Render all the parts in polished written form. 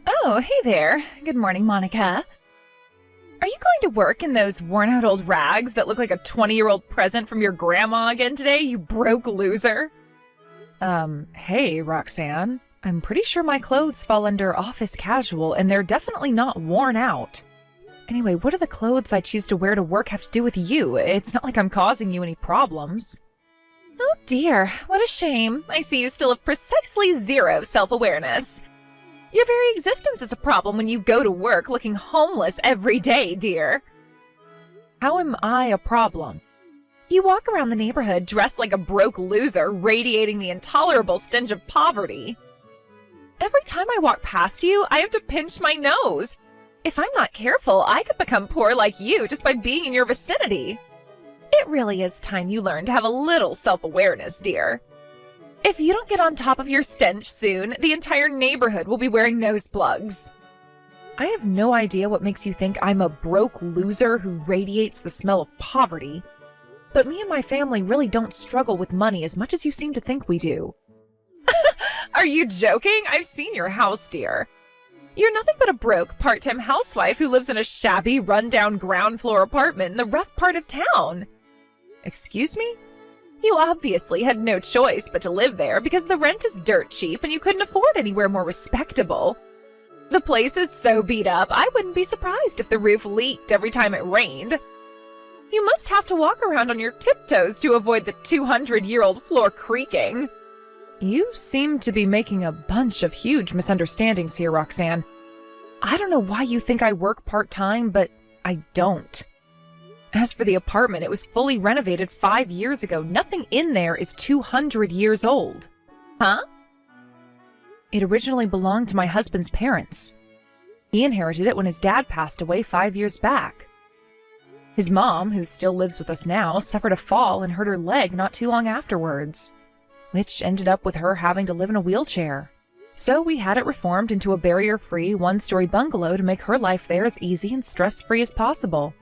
Oh, hey there. Good morning, Monica. Are you going to work in those worn-out old rags that look like a 20-year-old present from your grandma again today, you broke loser? Hey, Roxanne. I'm pretty sure my clothes fall under office casual, and they're definitely not worn out. Anyway, what do the clothes I choose to wear to work have to do with you? It's not like I'm causing you any problems. Oh dear, what a shame. I see you still have precisely zero self-awareness. Your very existence is a problem when you go to work looking homeless every day, dear. How am I a problem? You walk around the neighborhood dressed like a broke loser, radiating the intolerable stench of poverty. Every time I walk past you, I have to pinch my nose. If I'm not careful, I could become poor like you just by being in your vicinity. It really is time you learn to have a little self-awareness, dear. If you don't get on top of your stench soon, the entire neighborhood will be wearing nose plugs. I have no idea what makes you think I'm a broke loser who radiates the smell of poverty, but me and my family really don't struggle with money as much as you seem to think we do. Are you joking? I've seen your house, dear. You're nothing but a broke part-time housewife who lives in a shabby, run-down ground floor apartment in the rough part of town. Excuse me? You obviously had no choice but to live there because the rent is dirt cheap and you couldn't afford anywhere more respectable. The place is so beat up, I wouldn't be surprised if the roof leaked every time it rained. You must have to walk around on your tiptoes to avoid the 200-year-old floor creaking. You seem to be making a bunch of huge misunderstandings here, Roxanne. I don't know why you think I work part-time, but I don't. As for the apartment, it was fully renovated 5 years ago. Nothing in there is 200 years old. Huh? It originally belonged to my husband's parents. He inherited it when his dad passed away 5 years back. His mom, who still lives with us now, suffered a fall and hurt her leg not too long afterwards, which ended up with her having to live in a wheelchair. So we had it reformed into a barrier-free, one-story bungalow to make her life there as easy and stress-free as possible.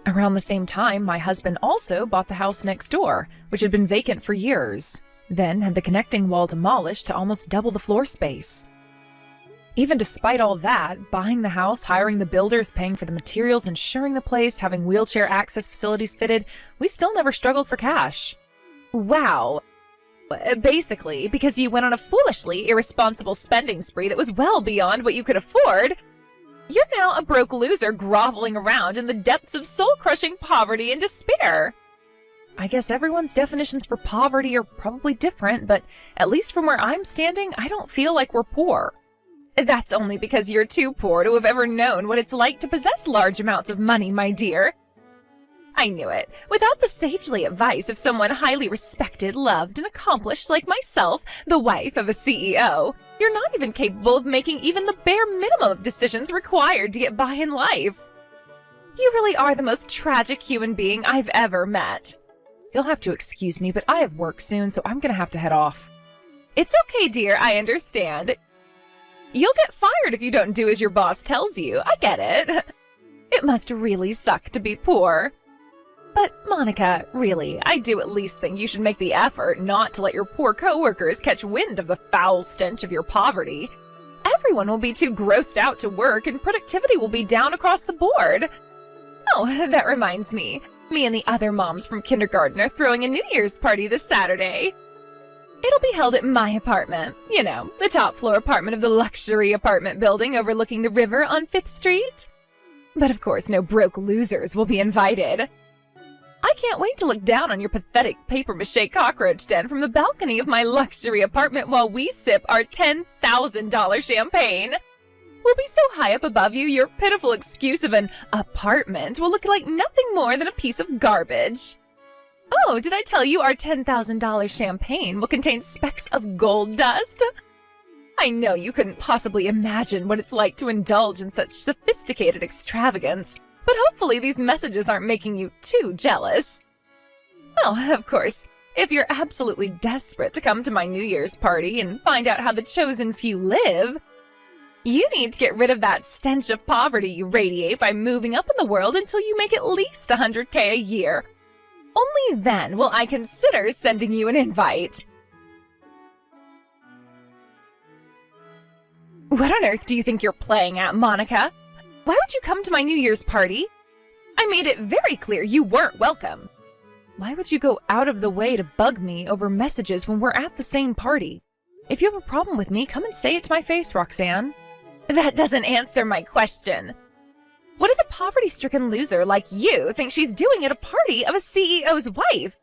Around the same time, my husband also bought the house next door, which had been vacant for years, then had the connecting wall demolished to almost double the floor space. Even despite all that, buying the house, hiring the builders, paying for the materials, insuring the place, having wheelchair access facilities fitted, we still never struggled for cash. Wow. Basically, because you went on a foolishly irresponsible spending spree that was well beyond what you could afford, you're now a broke loser groveling around in the depths of soul-crushing poverty and despair. I guess everyone's definitions for poverty are probably different, but at least from where I'm standing, I don't feel like we're poor. That's only because you're too poor to have ever known what it's like to possess large amounts of money, my dear. I knew it. Without the sagely advice of someone highly respected, loved, and accomplished like myself, the wife of a CEO, you're not even capable of making even the bare minimum of decisions required to get by in life. You really are the most tragic human being I've ever met. You'll have to excuse me, but I have work soon, so I'm gonna have to head off. It's okay, dear, I understand. You'll get fired if you don't do as your boss tells you. I get it. It must really suck to be poor. But, Monica, really, I do at least think you should make the effort not to let your poor coworkers catch wind of the foul stench of your poverty. Everyone will be too grossed out to work, and productivity will be down across the board. Oh, that reminds me. Me and the other moms from kindergarten are throwing a New Year's party this Saturday. It'll be held at my apartment. You know, the top floor apartment of the luxury apartment building overlooking the river on 5th Street. But of course, no broke losers will be invited. I can't wait to look down on your pathetic papier-mâché cockroach den from the balcony of my luxury apartment while we sip our $10,000 champagne. We'll be so high up above you, your pitiful excuse of an apartment will look like nothing more than a piece of garbage. Oh, did I tell you our $10,000 champagne will contain specks of gold dust? I know you couldn't possibly imagine what it's like to indulge in such sophisticated extravagance, but hopefully these messages aren't making you too jealous. Well, of course, if you're absolutely desperate to come to my New Year's party and find out how the chosen few live, you need to get rid of that stench of poverty you radiate by moving up in the world until you make at least $100K a year. Only then will I consider sending you an invite. What on earth do you think you're playing at, Monica? Why would you come to my New Year's party? I made it very clear you weren't welcome. Why would you go out of the way to bug me over messages when we're at the same party? If you have a problem with me, come and say it to my face, Roxanne. That doesn't answer my question. What does a poverty-stricken loser like you think she's doing at a party of a CEO's wife?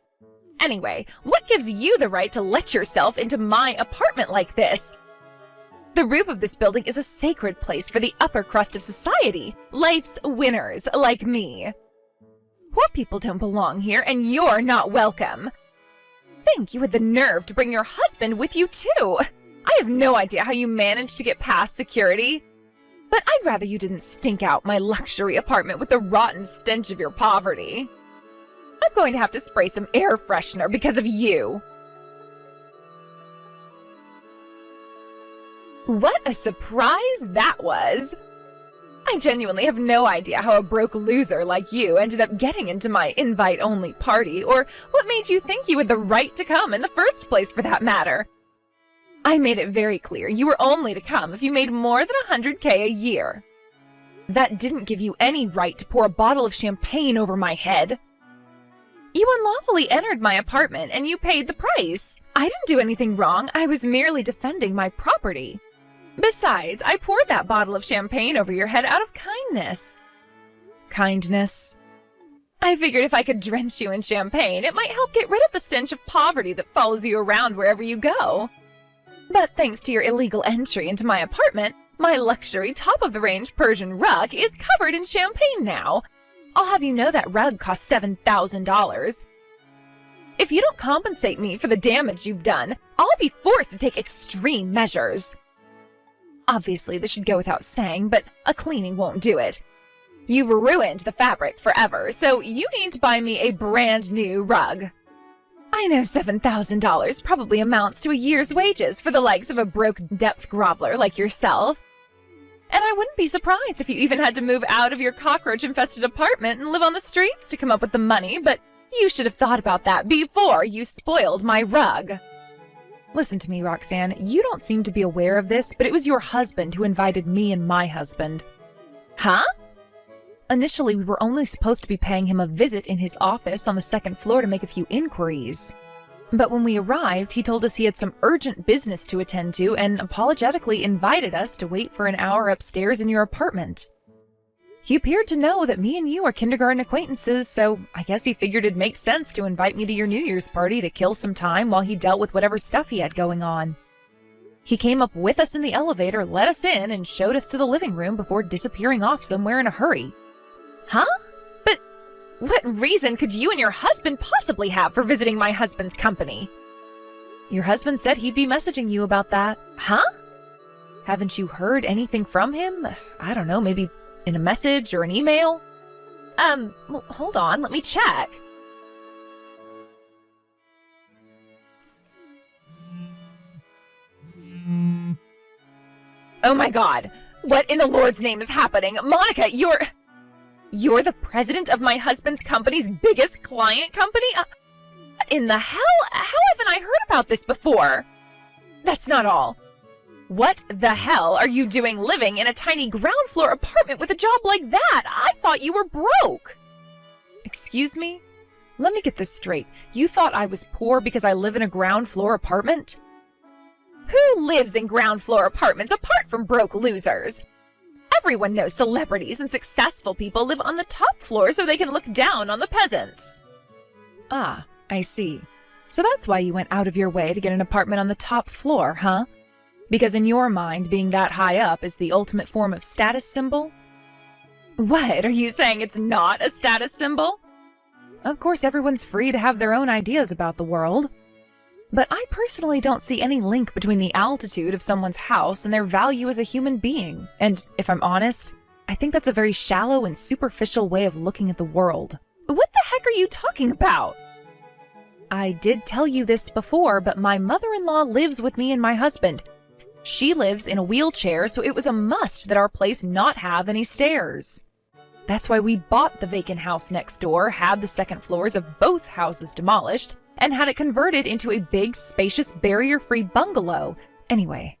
Anyway, what gives you the right to let yourself into my apartment like this? The roof of this building is a sacred place for the upper crust of society, life's winners like me. Poor people don't belong here, and you're not welcome. Think you had the nerve to bring your husband with you, too. I have no idea how you managed to get past security. But I'd rather you didn't stink out my luxury apartment with the rotten stench of your poverty. I'm going to have to spray some air freshener because of you. What a surprise that was! I genuinely have no idea how a broke loser like you ended up getting into my invite-only party, or what made you think you had the right to come in the first place, for that matter. I made it very clear you were only to come if you made more than $100K a year. That didn't give you any right to pour a bottle of champagne over my head. You unlawfully entered my apartment and you paid the price. I didn't do anything wrong. I was merely defending my property. Besides, I poured that bottle of champagne over your head out of kindness. Kindness? I figured if I could drench you in champagne, it might help get rid of the stench of poverty that follows you around wherever you go. But thanks to your illegal entry into my apartment, my luxury top-of-the-range Persian rug is covered in champagne now. I'll have you know that rug cost $7,000. If you don't compensate me for the damage you've done, I'll be forced to take extreme measures. Obviously, this should go without saying, but a cleaning won't do it. You've ruined the fabric forever, so you need to buy me a brand new rug. I know $7,000 probably amounts to a year's wages for the likes of a broke depth groveler like yourself. And I wouldn't be surprised if you even had to move out of your cockroach-infested apartment and live on the streets to come up with the money, but you should have thought about that before you spoiled my rug. Listen to me, Roxanne. You don't seem to be aware of this, but it was your husband who invited me and my husband. Huh? Initially, we were only supposed to be paying him a visit in his office on the second floor to make a few inquiries. But when we arrived, he told us he had some urgent business to attend to and apologetically invited us to wait for an hour upstairs in your apartment. He appeared to know that me and you are kindergarten acquaintances, so I guess he figured it'd make sense to invite me to your New Year's party to kill some time while he dealt with whatever stuff he had going on. He came up with us in the elevator, let us in, and showed us to the living room before disappearing off somewhere in a hurry. Huh? But what reason could you and your husband possibly have for visiting my husband's company? Your husband said he'd be messaging you about that. Huh? Haven't you heard anything from him? I don't know, maybe in a message or an email? Well, hold on, let me check. Oh my God, what in the Lord's name is happening? Monica, you're the president of my husband's company's biggest client company? What in the hell? How haven't I heard about this before? That's not all. What the hell are you doing living in a tiny ground floor apartment with a job like that? I thought you were broke. Excuse me? Let me get this straight. You thought I was poor because I live in a ground floor apartment? Who lives in ground floor apartments apart from broke losers? Everyone knows celebrities and successful people live on the top floor so they can look down on the peasants. Ah, I see. So that's why you went out of your way to get an apartment on the top floor, huh? Because in your mind, being that high up is the ultimate form of status symbol? What, are you saying it's not a status symbol? Of course, everyone's free to have their own ideas about the world. But I personally don't see any link between the altitude of someone's house and their value as a human being. And if I'm honest, I think that's a very shallow and superficial way of looking at the world. What the heck are you talking about? I did tell you this before, but my mother-in-law lives with me and my husband. She lives in a wheelchair, so it was a must that our place not have any stairs. That's why we bought the vacant house next door, had the second floors of both houses demolished, and had it converted into a big, spacious, barrier-free bungalow. Anyway,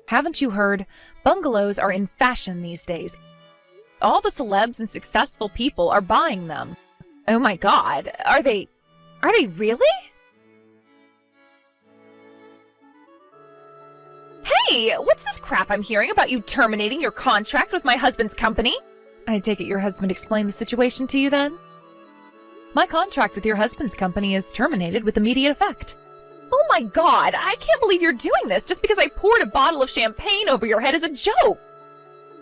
Haven't you heard? Bungalows are in fashion these days. All the celebs and successful people are buying them. Oh my God, are they really? Hey, what's this crap I'm hearing about you terminating your contract with my husband's company? I take it your husband explained the situation to you then? My contract with your husband's company is terminated with immediate effect. Oh my God, I can't believe you're doing this just because I poured a bottle of champagne over your head as a joke.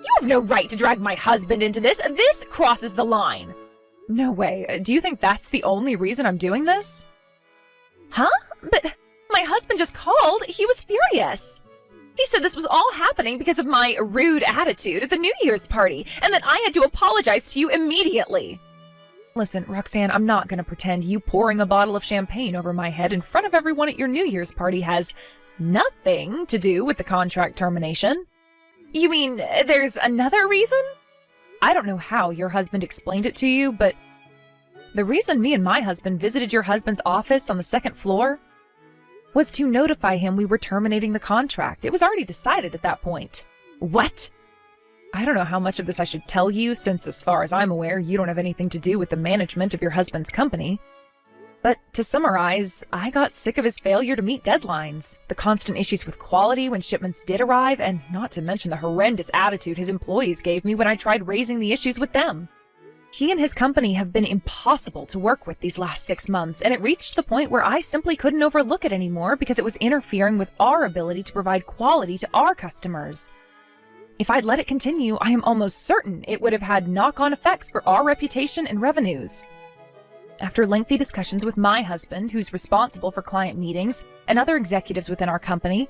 You have no right to drag my husband into this. This crosses the line. No way. Do you think that's the only reason I'm doing this? Huh? But my husband just called. He was furious. He said this was all happening because of my rude attitude at the New Year's party, and that I had to apologize to you immediately. Listen, Roxanne, I'm not going to pretend you pouring a bottle of champagne over my head in front of everyone at your New Year's party has nothing to do with the contract termination. You mean there's another reason? I don't know how your husband explained it to you, but the reason me and my husband visited your husband's office on the second floor was to notify him we were terminating the contract. It was already decided at that point. What? I don't know how much of this I should tell you, since as far as I'm aware, you don't have anything to do with the management of your husband's company. But to summarize, I got sick of his failure to meet deadlines, the constant issues with quality when shipments did arrive, and not to mention the horrendous attitude his employees gave me when I tried raising the issues with them. He and his company have been impossible to work with these last 6 months, and it reached the point where I simply couldn't overlook it anymore because it was interfering with our ability to provide quality to our customers. If I'd let it continue, I am almost certain it would have had knock-on effects for our reputation and revenues. After lengthy discussions with my husband, who's responsible for client meetings, and other executives within our company,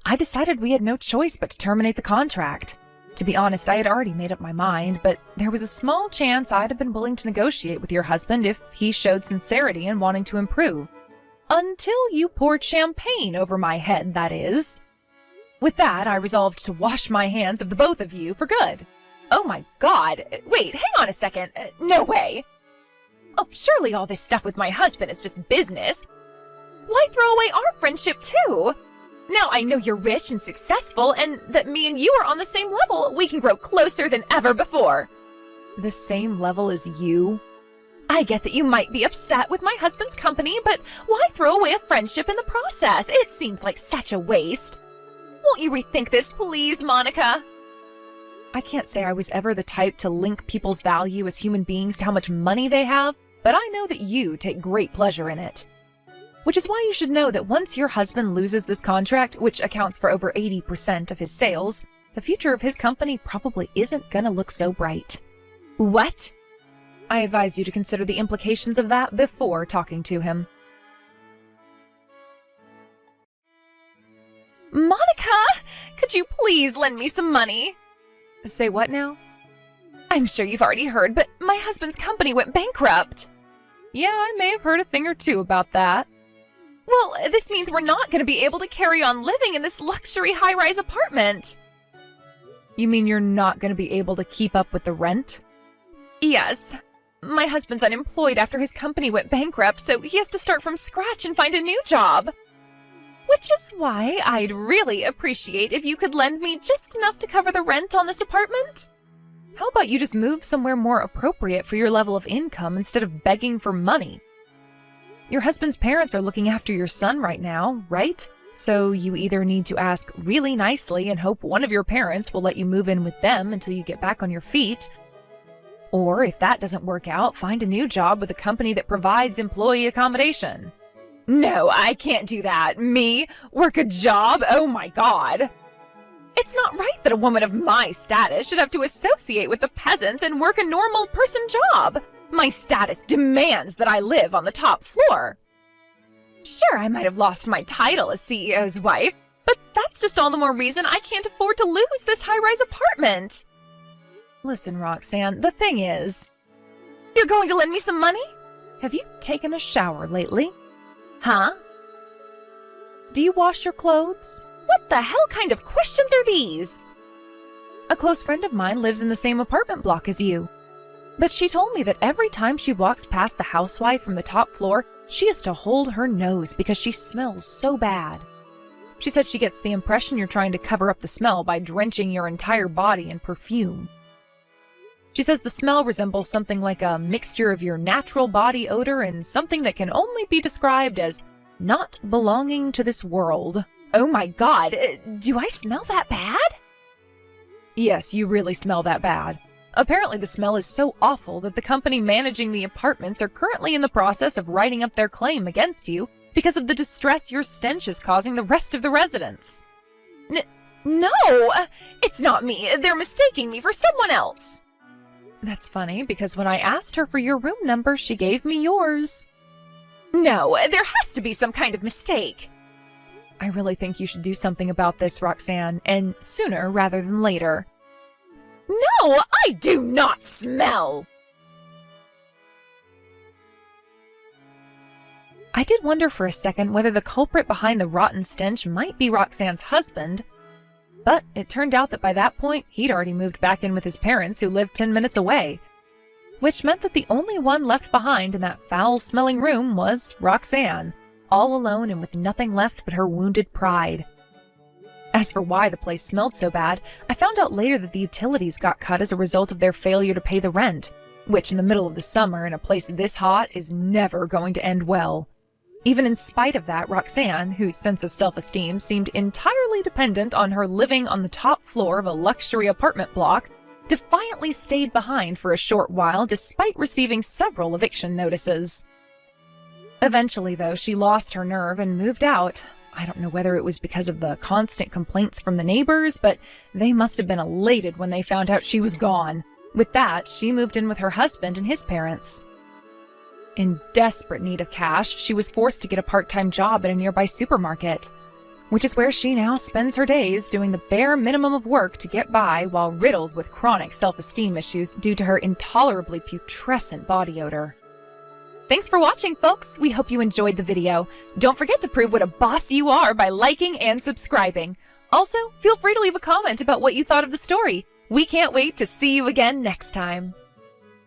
I decided we had no choice but to terminate the contract. To be honest, I had already made up my mind, but there was a small chance I'd have been willing to negotiate with your husband if he showed sincerity in wanting to improve. Until you poured champagne over my head, that is. With that, I resolved to wash my hands of the both of you for good. Oh my God, wait, hang on a second. No way. Oh, surely all this stuff with my husband is just business. Why throw away our friendship too? Now I know you're rich and successful, and that me and you are on the same level, we can grow closer than ever before. The same level as you? I get that you might be upset with my husband's company, but why throw away a friendship in the process? It seems like such a waste. Won't you rethink this, please, Monica? I can't say I was ever the type to link people's value as human beings to how much money they have, but I know that you take great pleasure in it. Which is why you should know that once your husband loses this contract, which accounts for over 80% of his sales, the future of his company probably isn't gonna look so bright. What? I advise you to consider the implications of that before talking to him. Monica! Could you please lend me some money? Say what now? I'm sure you've already heard, but my husband's company went bankrupt. Yeah, I may have heard a thing or two about that. Well, this means we're not going to be able to carry on living in this luxury high-rise apartment. You mean you're not going to be able to keep up with the rent? Yes. My husband's unemployed after his company went bankrupt, so he has to start from scratch and find a new job. Which is why I'd really appreciate if you could lend me just enough to cover the rent on this apartment. How about you just move somewhere more appropriate for your level of income instead of begging for money? Your husband's parents are looking after your son right now, right? So you either need to ask really nicely and hope one of your parents will let you move in with them until you get back on your feet. Or if that doesn't work out, find a new job with a company that provides employee accommodation. No, I can't do that. Me? Work a job? Oh my God. It's not right that a woman of my status should have to associate with the peasants and work a normal person job. My status demands that I live on the top floor. Sure, I might have lost my title as CEO's wife, but that's just all the more reason I can't afford to lose this high-rise apartment. Listen, Roxanne, the thing is... You're going to lend me some money? Have you taken a shower lately? Huh? Do you wash your clothes? What the hell kind of questions are these? A close friend of mine lives in the same apartment block as you. But she told me that every time she walks past the housewife from the top floor, she has to hold her nose because she smells so bad. She said she gets the impression you're trying to cover up the smell by drenching your entire body in perfume. She says the smell resembles something like a mixture of your natural body odor and something that can only be described as not belonging to this world. Oh my god, do I smell that bad? Yes, you really smell that bad. Apparently the smell is so awful that the company managing the apartments are currently in the process of writing up their claim against you because of the distress your stench is causing the rest of the residents. No, it's not me. They're mistaking me for someone else. That's funny, because when I asked her for your room number, she gave me yours. No, there has to be some kind of mistake. I really think you should do something about this, Roxanne, and sooner rather than later. No, I do not smell! I did wonder for a second whether the culprit behind the rotten stench might be Roxanne's husband, but it turned out that by that point, he'd already moved back in with his parents who lived 10 minutes away, which meant that the only one left behind in that foul-smelling room was Roxanne, all alone and with nothing left but her wounded pride. As for why the place smelled so bad, I found out later that the utilities got cut as a result of their failure to pay the rent, which in the middle of the summer in a place this hot is never going to end well. Even in spite of that, Roxanne, whose sense of self-esteem seemed entirely dependent on her living on the top floor of a luxury apartment block, defiantly stayed behind for a short while despite receiving several eviction notices. Eventually, though, she lost her nerve and moved out. I don't know whether it was because of the constant complaints from the neighbors, but they must have been elated when they found out she was gone. With that, she moved in with her husband and his parents. In desperate need of cash, she was forced to get a part-time job at a nearby supermarket, which is where she now spends her days doing the bare minimum of work to get by while riddled with chronic self-esteem issues due to her intolerably putrescent body odor. Thanks for watching, folks! We hope you enjoyed the video. Don't forget to prove what a boss you are by liking and subscribing. Also, feel free to leave a comment about what you thought of the story. We can't wait to see you again next time.